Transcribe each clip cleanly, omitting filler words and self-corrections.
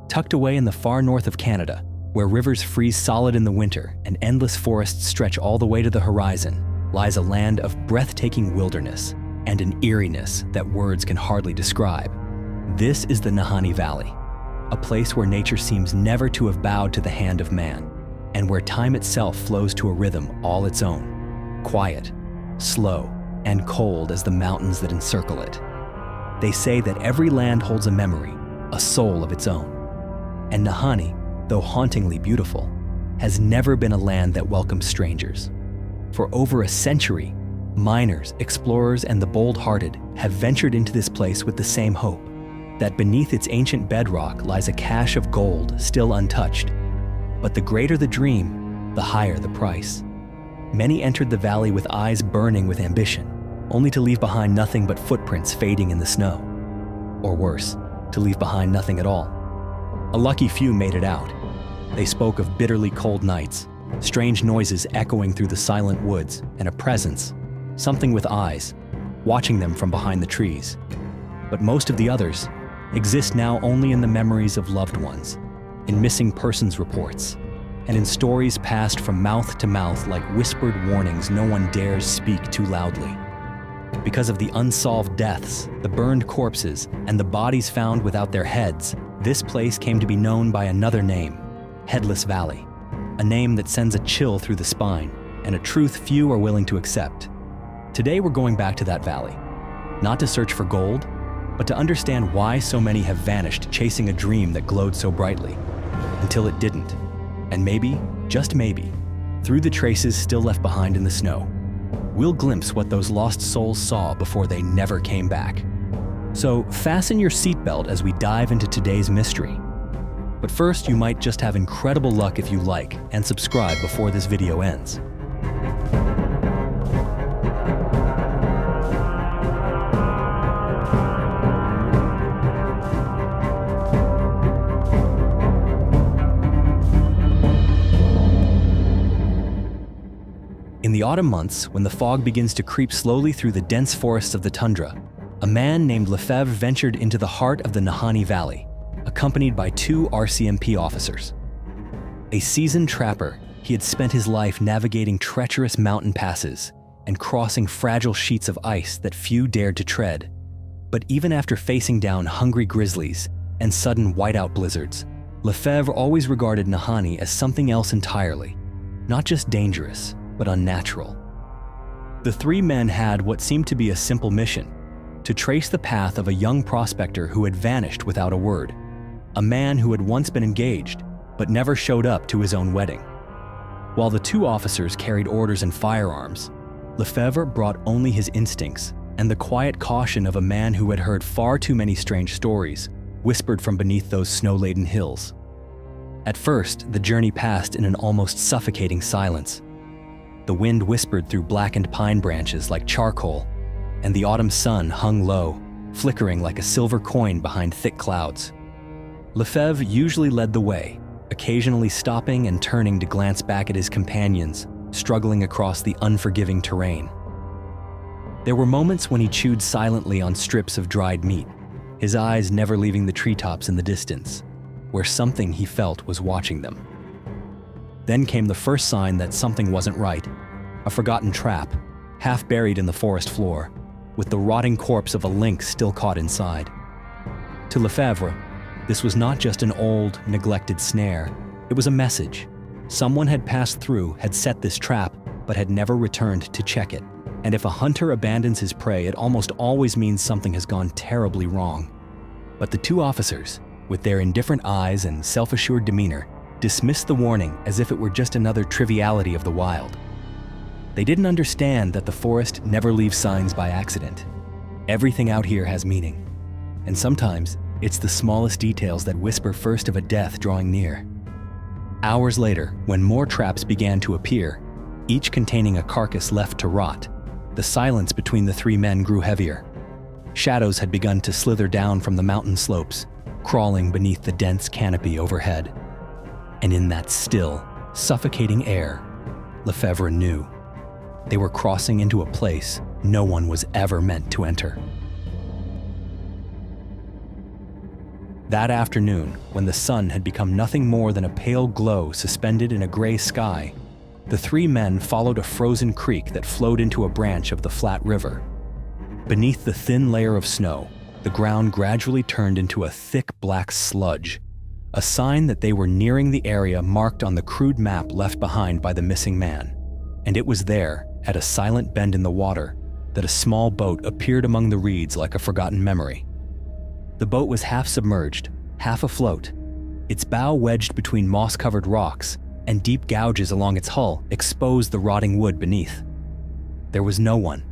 Tucked away in the far north of Canada, where rivers freeze solid in the winter and endless forests stretch all the way to the horizon, lies a land of breathtaking wilderness and an eeriness that words can hardly describe. This is the Nahanni Valley, a place where nature seems never to have bowed to the hand of man, and where time itself flows to a rhythm all its own, quiet, slow, and cold as the mountains that encircle it. They say that every land holds a memory, a soul of its own. And Nahanni, though hauntingly beautiful, has never been a land that welcomes strangers. For over a century, miners, explorers, and the bold-hearted have ventured into this place with the same hope, that beneath its ancient bedrock lies a cache of gold still untouched. But the greater the dream, the higher the price. Many entered the valley with eyes burning with ambition, only to leave behind nothing but footprints fading in the snow. Or worse, to leave behind nothing at all. A lucky few made it out. They spoke of bitterly cold nights, strange noises echoing through the silent woods, and a presence, something with eyes, watching them from behind the trees. But most of the others exist now only in the memories of loved ones, in missing persons reports, and in stories passed from mouth to mouth like whispered warnings no one dares speak too loudly. Because of the unsolved deaths, the burned corpses, and the bodies found without their heads, this place came to be known by another name, Headless Valley, a name that sends a chill through the spine, and a truth few are willing to accept. Today we're going back to that valley, not to search for gold, but to understand why so many have vanished chasing a dream that glowed so brightly, until it didn't. And maybe, just maybe, through the traces still left behind in the snow, we'll glimpse what those lost souls saw before they never came back. So fasten your seatbelt as we dive into today's mystery. But first, you might just have incredible luck if you like and subscribe before this video ends. In the autumn months, when the fog begins to creep slowly through the dense forests of the tundra, a man named Lefebvre ventured into the heart of the Nahanni Valley, accompanied by two RCMP officers. A seasoned trapper, he had spent his life navigating treacherous mountain passes and crossing fragile sheets of ice that few dared to tread. But even after facing down hungry grizzlies and sudden whiteout blizzards, Lefebvre always regarded Nahanni as something else entirely, not just dangerous, but unnatural. The three men had what seemed to be a simple mission: to trace the path of a young prospector who had vanished without a word, a man who had once been engaged, but never showed up to his own wedding. While the two officers carried orders and firearms, Lefebvre brought only his instincts and the quiet caution of a man who had heard far too many strange stories whispered from beneath those snow-laden hills. At first, the journey passed in an almost suffocating silence. The wind whispered through blackened pine branches like charcoal, and the autumn sun hung low, flickering like a silver coin behind thick clouds. Lefebvre usually led the way, occasionally stopping and turning to glance back at his companions, struggling across the unforgiving terrain. There were moments when he chewed silently on strips of dried meat, his eyes never leaving the treetops in the distance, where something he felt was watching them. Then came the first sign that something wasn't right: a forgotten trap, half buried in the forest floor, with the rotting corpse of a lynx still caught inside. To Lefebvre, this was not just an old, neglected snare, it was a message. Someone had passed through, had set this trap, but had never returned to check it. And if a hunter abandons his prey, it almost always means something has gone terribly wrong. But the two officers, with their indifferent eyes and self-assured demeanor, dismissed the warning as if it were just another triviality of the wild. They didn't understand that the forest never leaves signs by accident. Everything out here has meaning. And sometimes, it's the smallest details that whisper first of a death drawing near. Hours later, when more traps began to appear, each containing a carcass left to rot, the silence between the three men grew heavier. Shadows had begun to slither down from the mountain slopes, crawling beneath the dense canopy overhead. And in that still, suffocating air, Lefebvre knew they were crossing into a place no one was ever meant to enter. That afternoon, when the sun had become nothing more than a pale glow suspended in a gray sky, the three men followed a frozen creek that flowed into a branch of the flat river. Beneath the thin layer of snow, the ground gradually turned into a thick black sludge, a sign that they were nearing the area marked on the crude map left behind by the missing man. And it was there, at a silent bend in the water, that a small boat appeared among the reeds like a forgotten memory. The boat was half submerged, half afloat, its bow wedged between moss-covered rocks, and deep gouges along its hull exposed the rotting wood beneath. There was no one,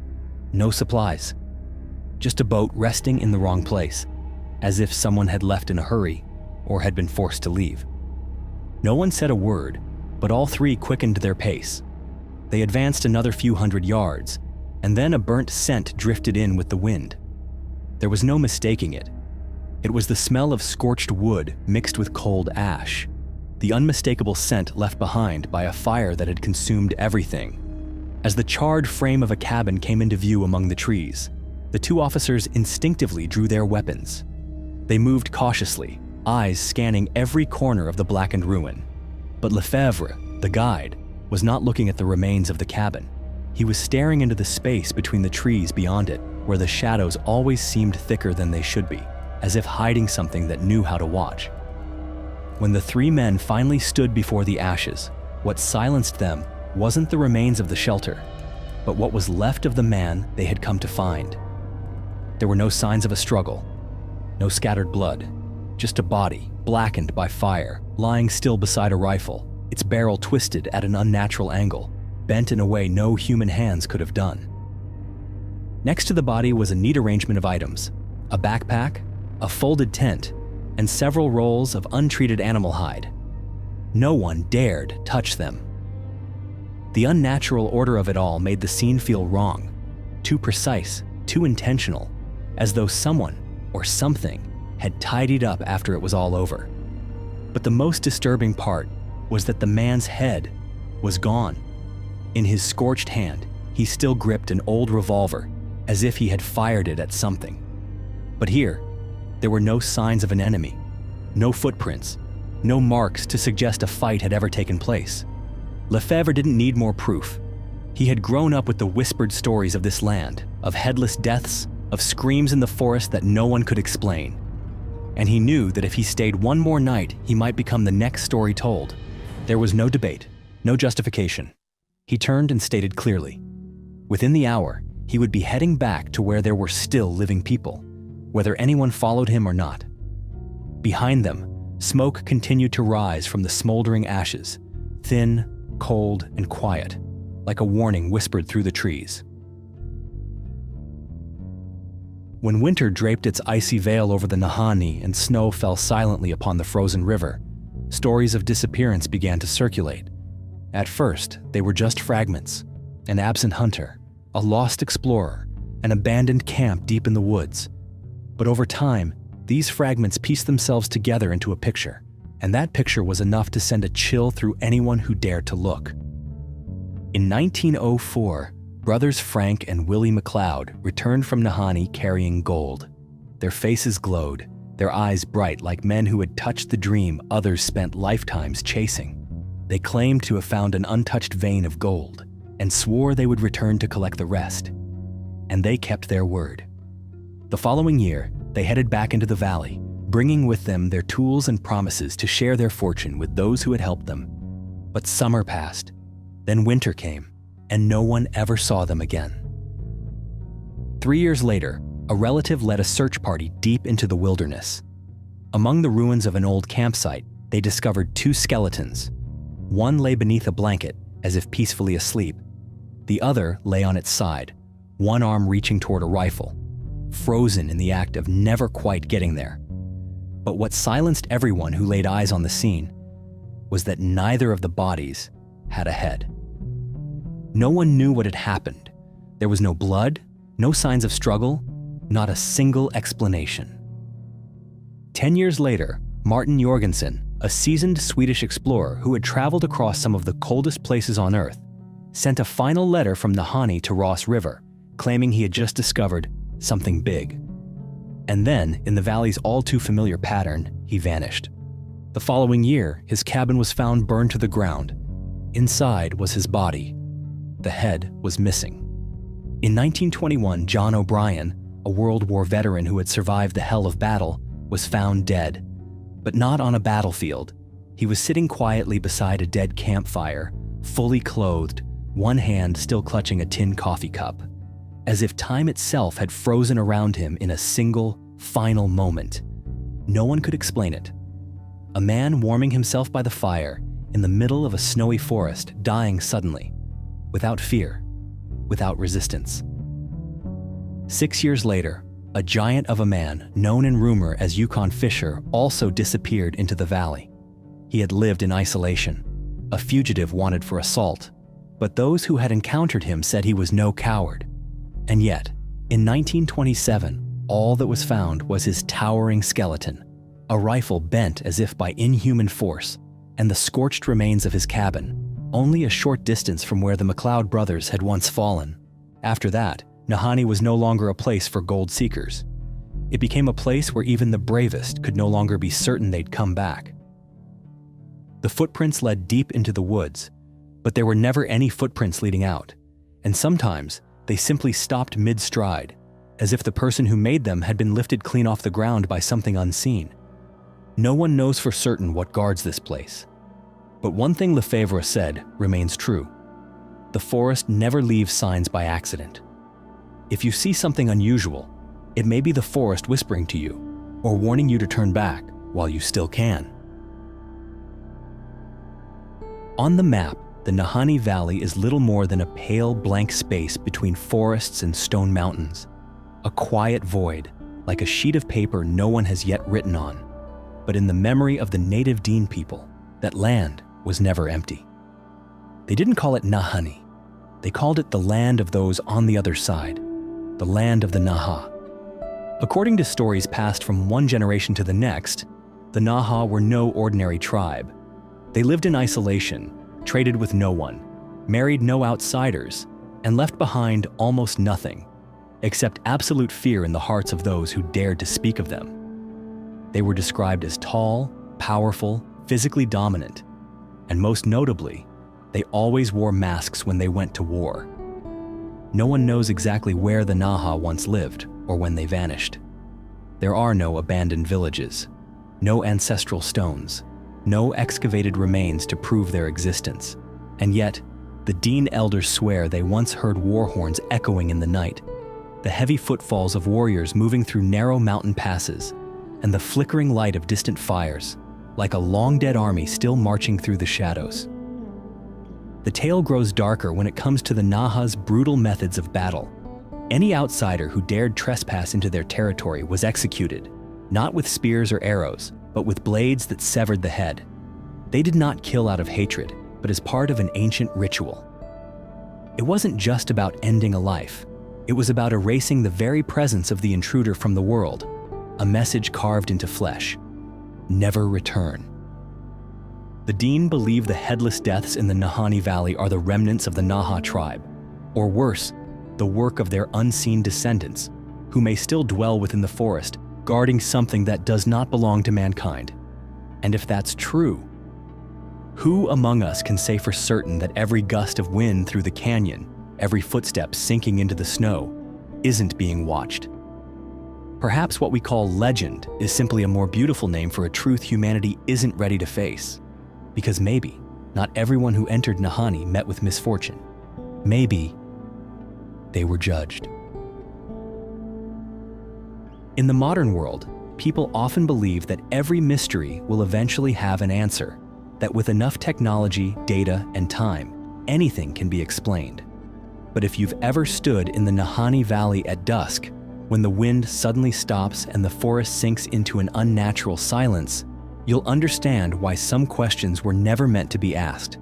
no supplies, just a boat resting in the wrong place, as if someone had left in a hurry or had been forced to leave. No one said a word, but all three quickened their pace. They advanced another few hundred yards, and then a burnt scent drifted in with the wind. There was no mistaking it. It was the smell of scorched wood mixed with cold ash, the unmistakable scent left behind by a fire that had consumed everything. As the charred frame of a cabin came into view among the trees, the two officers instinctively drew their weapons. They moved cautiously, eyes scanning every corner of the blackened ruin. But Lefebvre, the guide, was not looking at the remains of the cabin. He was staring into the space between the trees beyond it, where the shadows always seemed thicker than they should be, as if hiding something that knew how to watch. When the three men finally stood before the ashes, what silenced them wasn't the remains of the shelter, but what was left of the man they had come to find. There were no signs of a struggle, no scattered blood, just a body, blackened by fire, lying still beside a rifle, its barrel twisted at an unnatural angle, bent in a way no human hands could have done. Next to the body was a neat arrangement of items: a backpack, a folded tent, and several rolls of untreated animal hide. No one dared touch them. The unnatural order of it all made the scene feel wrong, too precise, too intentional, as though someone or something had tidied up after it was all over. But the most disturbing part was that the man's head was gone. In his scorched hand, he still gripped an old revolver, as if he had fired it at something. But here, there were no signs of an enemy, no footprints, no marks to suggest a fight had ever taken place. Lefebvre didn't need more proof. He had grown up with the whispered stories of this land, of headless deaths, of screams in the forest that no one could explain. And he knew that if he stayed one more night, he might become the next story told. There was no debate, no justification. He turned and stated clearly, within the hour, he would be heading back to where there were still living people, whether anyone followed him or not. Behind them, smoke continued to rise from the smoldering ashes, thin, cold, and quiet, like a warning whispered through the trees. When winter draped its icy veil over the Nahanni and snow fell silently upon the frozen river, stories of disappearance began to circulate. At first, they were just fragments: an absent hunter, a lost explorer, an abandoned camp deep in the woods. But over time, these fragments pieced themselves together into a picture, and that picture was enough to send a chill through anyone who dared to look. In 1904, brothers Frank and Willie McLeod returned from Nahanni carrying gold. Their faces glowed, their eyes bright like men who had touched the dream others spent lifetimes chasing. They claimed to have found an untouched vein of gold and swore they would return to collect the rest. And they kept their word. The following year, they headed back into the valley, bringing with them their tools and promises to share their fortune with those who had helped them. But summer passed, then winter came, and no one ever saw them again. 3 years later, a relative led a search party deep into the wilderness. Among the ruins of an old campsite, they discovered 2 skeletons. One lay beneath a blanket, as if peacefully asleep. The other lay on its side, one arm reaching toward a rifle, frozen in the act of never quite getting there. But what silenced everyone who laid eyes on the scene was that neither of the bodies had a head. No one knew what had happened. There was no blood, no signs of struggle, not a single explanation. 10 years later, Martin Jorgensen, a seasoned Swedish explorer who had traveled across some of the coldest places on Earth, sent a final letter from Nahanni to Ross River, claiming he had just discovered something big. And then, in the valley's all-too-familiar pattern, he vanished. The following year, his cabin was found burned to the ground. Inside was his body. The head was missing. In 1921, John O'Brien, a World War veteran who had survived the hell of battle, was found dead. But not on a battlefield. He was sitting quietly beside a dead campfire, fully clothed, one hand still clutching a tin coffee cup, as if time itself had frozen around him in a single, final moment. No one could explain it. A man warming himself by the fire in the middle of a snowy forest, dying suddenly, without fear, without resistance. 6 years later, a giant of a man, known in rumor as Yukon Fisher, also disappeared into the valley. He had lived in isolation, a fugitive wanted for assault, but those who had encountered him said he was no coward. And yet, in 1927, all that was found was his towering skeleton, a rifle bent as if by inhuman force, and the scorched remains of his cabin, only a short distance from where the McLeod brothers had once fallen. After that, Nahanni was no longer a place for gold seekers. It became a place where even the bravest could no longer be certain they'd come back. The footprints led deep into the woods, but there were never any footprints leading out, and sometimes they simply stopped mid-stride, as if the person who made them had been lifted clean off the ground by something unseen. No one knows for certain what guards this place. But one thing Lefebvre said remains true. The forest never leaves signs by accident. If you see something unusual, it may be the forest whispering to you, or warning you to turn back while you still can. On the map, the Nahanni Valley is little more than a pale blank space between forests and stone mountains. A quiet void, like a sheet of paper no one has yet written on. But in the memory of the native Dene people, that land was never empty. They didn't call it Nahanni. They called it the land of those on the other side, the land of the Naha. According to stories passed from one generation to the next, the Naha were no ordinary tribe. They lived in isolation, traded with no one, married no outsiders, and left behind almost nothing, except absolute fear in the hearts of those who dared to speak of them. They were described as tall, powerful, physically dominant, and most notably, they always wore masks when they went to war. No one knows exactly where the Naha once lived or when they vanished. There are no abandoned villages, no ancestral stones, no excavated remains to prove their existence. And yet, the Dene elders swear they once heard war horns echoing in the night, the heavy footfalls of warriors moving through narrow mountain passes, and the flickering light of distant fires, like a long-dead army still marching through the shadows. The tale grows darker when it comes to the Naha's brutal methods of battle. Any outsider who dared trespass into their territory was executed, not with spears or arrows, but with blades that severed the head. They did not kill out of hatred, but as part of an ancient ritual. It wasn't just about ending a life. It was about erasing the very presence of the intruder from the world, a message carved into flesh: never return. The Dene believe the headless deaths in the Nahanni Valley are the remnants of the Naha tribe, or worse, the work of their unseen descendants, who may still dwell within the forest, guarding something that does not belong to mankind. And if that's true, who among us can say for certain that every gust of wind through the canyon, every footstep sinking into the snow, isn't being watched? Perhaps what we call legend is simply a more beautiful name for a truth humanity isn't ready to face. Because maybe not everyone who entered Nahanni met with misfortune. Maybe they were judged. In the modern world, people often believe that every mystery will eventually have an answer, that with enough technology, data, and time, anything can be explained. But if you've ever stood in the Nahanni Valley at dusk, when the wind suddenly stops and the forest sinks into an unnatural silence, you'll understand why some questions were never meant to be asked.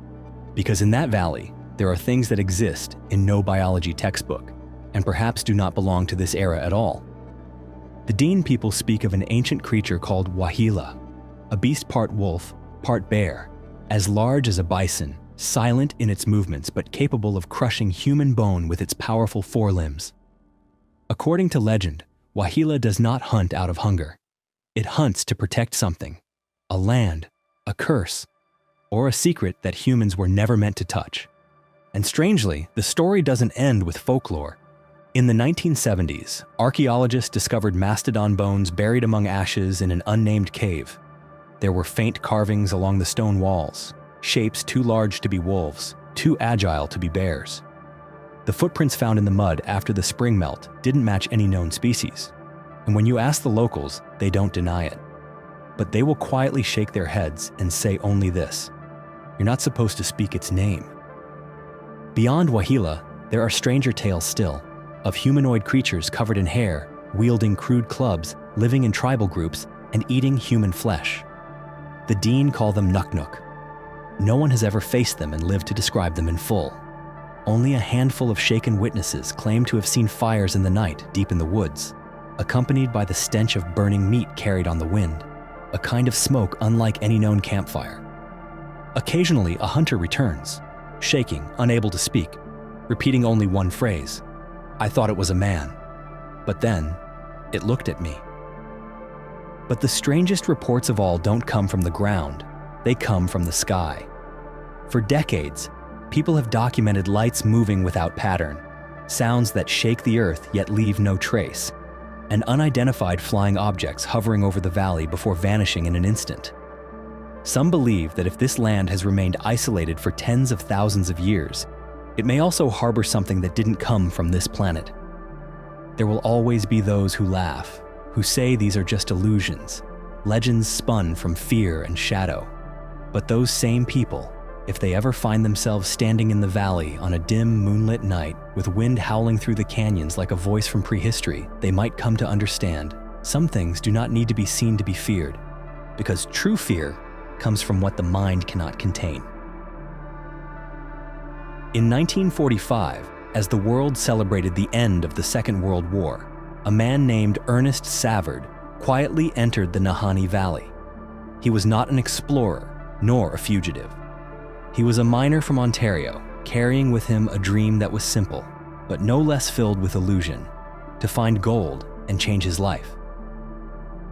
Because in that valley, there are things that exist in no biology textbook, and perhaps do not belong to this era at all. The Dene people speak of an ancient creature called Wahila, a beast part wolf, part bear, as large as a bison, silent in its movements but capable of crushing human bone with its powerful forelimbs. According to legend, Wahila does not hunt out of hunger. It hunts to protect something, a land, a curse, or a secret that humans were never meant to touch. And strangely, the story doesn't end with folklore. In the 1970s, archaeologists discovered mastodon bones buried among ashes in an unnamed cave. There were faint carvings along the stone walls, shapes too large to be wolves, too agile to be bears. The footprints found in the mud after the spring melt didn't match any known species. And when you ask the locals, they don't deny it. But they will quietly shake their heads and say only this: you're not supposed to speak its name. Beyond Wahila, there are stranger tales still, of humanoid creatures covered in hair, wielding crude clubs, living in tribal groups, and eating human flesh. The Deen call them Nuknuk. No one has ever faced them and lived to describe them in full. Only a handful of shaken witnesses claim to have seen fires in the night deep in the woods, accompanied by the stench of burning meat carried on the wind, a kind of smoke unlike any known campfire. Occasionally, a hunter returns, shaking, unable to speak, repeating only one phrase: "I thought it was a man, but then it looked at me." But the strangest reports of all don't come from the ground, they come from the sky. For decades, people have documented lights moving without pattern, sounds that shake the earth yet leave no trace, and unidentified flying objects hovering over the valley before vanishing in an instant. Some believe that if this land has remained isolated for tens of thousands of years, it may also harbor something that didn't come from this planet. There will always be those who laugh, who say these are just illusions, legends spun from fear and shadow. But those same people, if they ever find themselves standing in the valley on a dim, moonlit night with wind howling through the canyons like a voice from prehistory, they might come to understand some things do not need to be seen to be feared, because true fear comes from what the mind cannot contain. In 1945, as the world celebrated the end of the Second World War, a man named Ernest Savard quietly entered the Nahanni Valley. He was not an explorer, nor a fugitive. He was a miner from Ontario, carrying with him a dream that was simple, but no less filled with illusion: to find gold and change his life.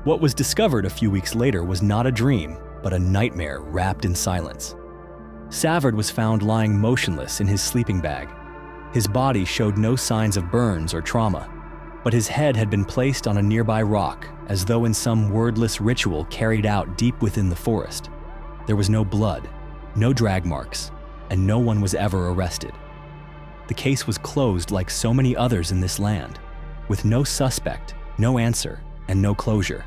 What was discovered a few weeks later was not a dream, but a nightmare wrapped in silence. Savard was found lying motionless in his sleeping bag. His body showed no signs of burns or trauma, but his head had been placed on a nearby rock, as though in some wordless ritual carried out deep within the forest. There was no blood, no drag marks, and no one was ever arrested. The case was closed like so many others in this land, with no suspect, no answer, and no closure.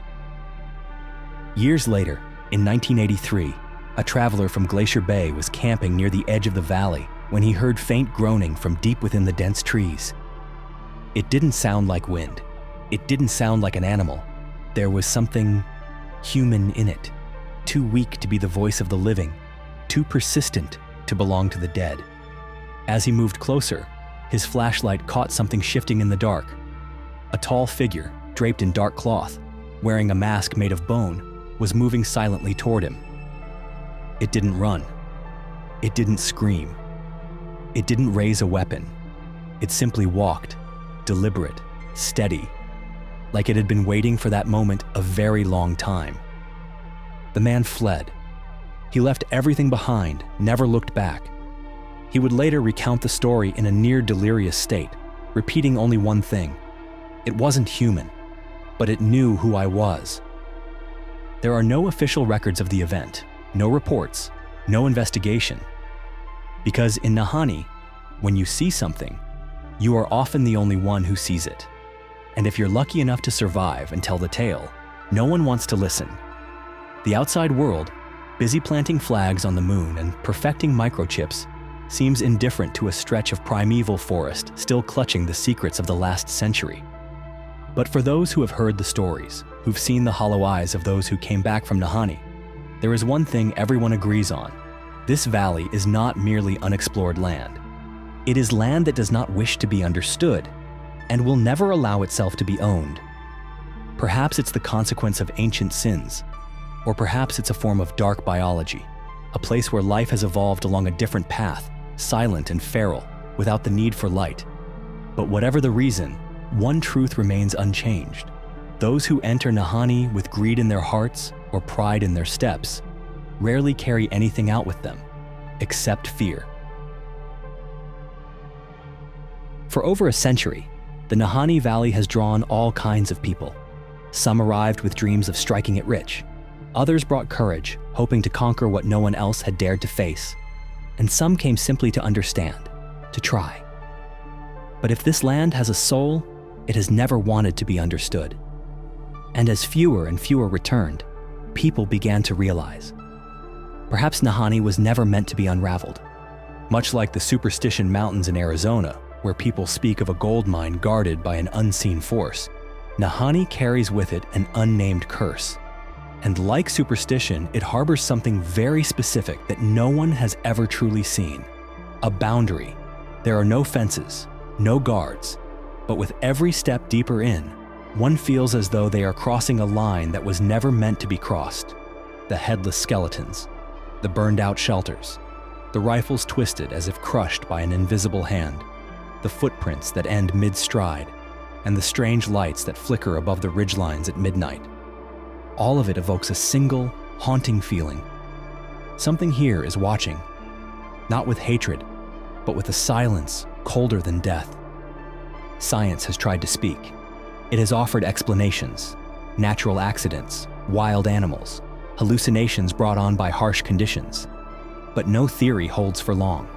Years later, in 1983, a traveler from Glacier Bay was camping near the edge of the valley when he heard faint groaning from deep within the dense trees. It didn't sound like wind. It didn't sound like an animal. There was something human in it, too weak to be the voice of the living, too persistent to belong to the dead. As he moved closer, his flashlight caught something shifting in the dark. A tall figure, draped in dark cloth, wearing a mask made of bone, was moving silently toward him. It didn't run. It didn't scream. It didn't raise a weapon. It simply walked, deliberate, steady, like it had been waiting for that moment a very long time. The man fled. He left everything behind, never looked back. He would later recount the story in a near delirious state, repeating only one thing: it wasn't human, but it knew who I was. There are no official records of the event, no reports, no investigation. Because in Nahanni, when you see something, you are often the only one who sees it. And if you're lucky enough to survive and tell the tale, no one wants to listen. The outside world, busy planting flags on the moon and perfecting microchips, seems indifferent to a stretch of primeval forest still clutching the secrets of the last century. But for those who have heard the stories, who've seen the hollow eyes of those who came back from Nahanni, there is one thing everyone agrees on: this valley is not merely unexplored land. It is land that does not wish to be understood, and will never allow itself to be owned. Perhaps it's the consequence of ancient sins, or perhaps it's a form of dark biology, a place where life has evolved along a different path, silent and feral, without the need for light. But whatever the reason, one truth remains unchanged. Those who enter Nahanni with greed in their hearts or pride in their steps rarely carry anything out with them, except fear. For over a century, the Nahanni Valley has drawn all kinds of people. Some arrived with dreams of striking it rich. Others brought courage, hoping to conquer what no one else had dared to face. And some came simply to understand, to try. But if this land has a soul, it has never wanted to be understood. And as fewer and fewer returned, people began to realize. Perhaps Nahanni was never meant to be unraveled. Much like the Superstition Mountains in Arizona, where people speak of a gold mine guarded by an unseen force, Nahanni carries with it an unnamed curse. And like superstition, it harbors something very specific that no one has ever truly seen. A boundary. There are no fences, no guards, but with every step deeper in, one feels as though they are crossing a line that was never meant to be crossed. The headless skeletons, the burned out shelters, the rifles twisted as if crushed by an invisible hand, the footprints that end mid-stride, and the strange lights that flicker above the ridgelines at midnight. All of it evokes a single, haunting feeling. Something here is watching, not with hatred, but with a silence colder than death. Science has tried to speak. It has offered explanations, natural accidents, wild animals, hallucinations brought on by harsh conditions. But no theory holds for long,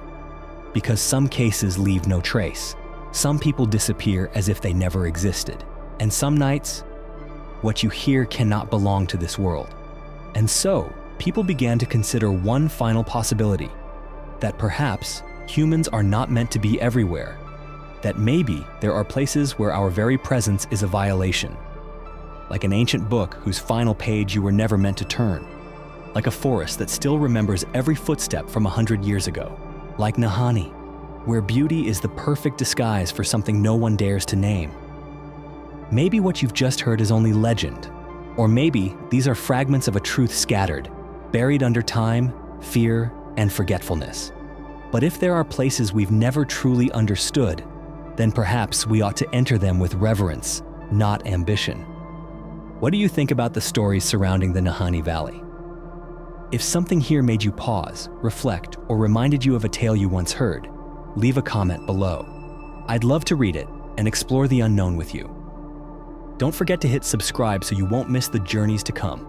because some cases leave no trace. Some people disappear as if they never existed. And some nights, what you hear cannot belong to this world. And so, people began to consider one final possibility, that perhaps humans are not meant to be everywhere, that maybe there are places where our very presence is a violation, like an ancient book whose final page you were never meant to turn, like a forest that still remembers every footstep from 100 years ago, like Nahanni, where beauty is the perfect disguise for something no one dares to name. Maybe what you've just heard is only legend, or maybe these are fragments of a truth scattered, buried under time, fear, and forgetfulness. But if there are places we've never truly understood, then perhaps we ought to enter them with reverence, not ambition. What do you think about the stories surrounding the Nahanni Valley? If something here made you pause, reflect, or reminded you of a tale you once heard, leave a comment below. I'd love to read it and explore the unknown with you. Don't forget to hit subscribe so you won't miss the journeys to come,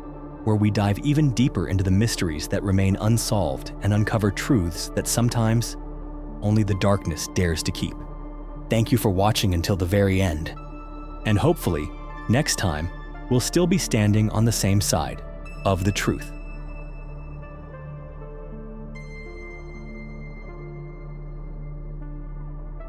where we dive even deeper into the mysteries that remain unsolved and uncover truths that sometimes only the darkness dares to keep. Thank you for watching until the very end. And hopefully, next time, we'll still be standing on the same side of the truth.